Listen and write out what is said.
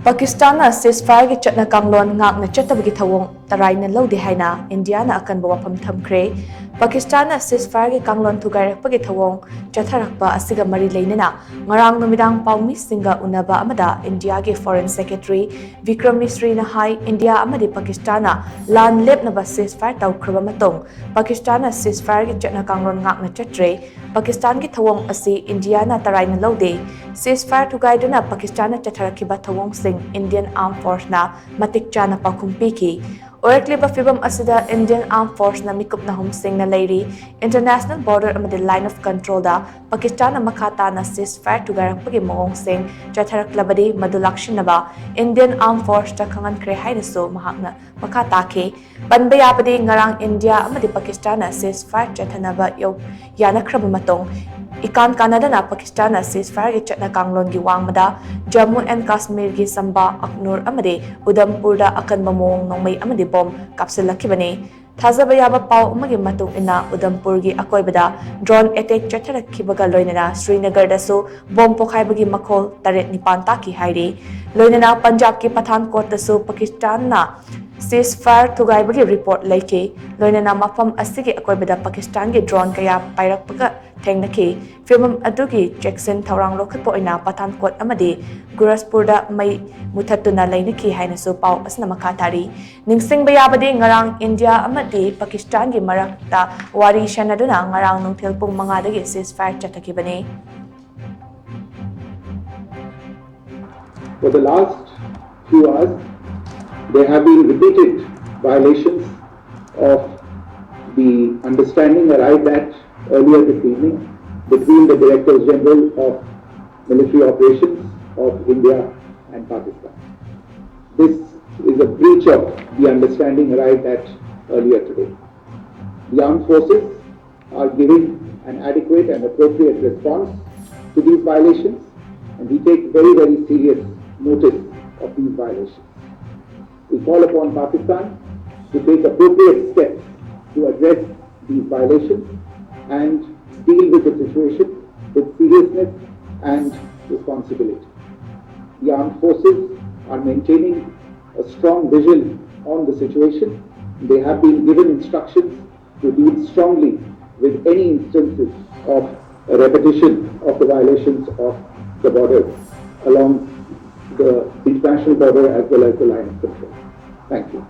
Pakistan ceasefire ki Chatna Kanglon ngakna chatabagi thouong Taraina Loude Haina India na Akanba Wapham Thamkhre Pakistan ceasefire ki Kanglon Thugairakpa ki thouong Thugairakpa asiga mari leinana ngarang numidang paumi singa unaba amada India ki Foreign Secretary Vikram Misri na hai India amadi Pakistan lan lepnaba ceasefire tawkraba matong Pakistan ceasefire ki Chatna Kanglon ngakna chatre Pakistan ki thouong asi India na Taraina Loude ceasefire thugaiduna Pakistan chatharakiba thouong sing Indian Armed Force na matik chana pakhumpi ki Orakliba fibam asida Indian Armed Force na mikup na humsing na leiri international border amadi line of control da Pakistan na makata na ceasefire Thugairakpa gi mawong sing chatharaklabadi madulakshin ba Indian Armed Force ta khangan kre haina so mahakna makata ke panbayabadi ngarang India amadi Pakistan na ceasefire chathanaba yo yanakraba matong Ikan Canada na Pakistan na ceasefire ki Chatna Kanglon gi wangmada Jammu and Kashmir gi Samba Aknur amade Udhampur da Akanba mawong nongmai amade bom kapsilakibani Thazabayaba pau amagi matung ina Udhampur gi akoibada drone attack chatharakibaga loinana Srinagar da so bom pokhaibagi makhol taret nipan taki hairi loinana Punjab ki Pathankot da so Pakistan na ceasefire thugaibagi report laike loinana mafam asigi akoibada Pakistan gi drone kaya pairakpaga Tengnaki, film adugi Jackson Thorang Lokatpo ina Pathankot amadi Guraspurda may mutatuna lainaki haina so pau asna makatari. Ningsing bayabadi ngarang India amadi Pakistan gi marakta wari shanaduna ngarang nung tilpung mga dagi ceasefire chatakibani. For the last few hours, there have been repeated violations of the understanding arrived at earlier this evening between the Directors General of Military Operations of India and Pakistan. This is a breach of the understanding arrived at earlier today. The armed forces are giving an adequate and appropriate response to these violations, and we take very, very serious notice of these violations. We call upon Pakistan to take appropriate steps to address these violations and deal with the situation with seriousness and responsibility. The armed forces are maintaining a strong vision on the situation. They have been given instructions to deal strongly with any instances of a repetition of the violations of the borders along the international border as well as the line of control. Thank you.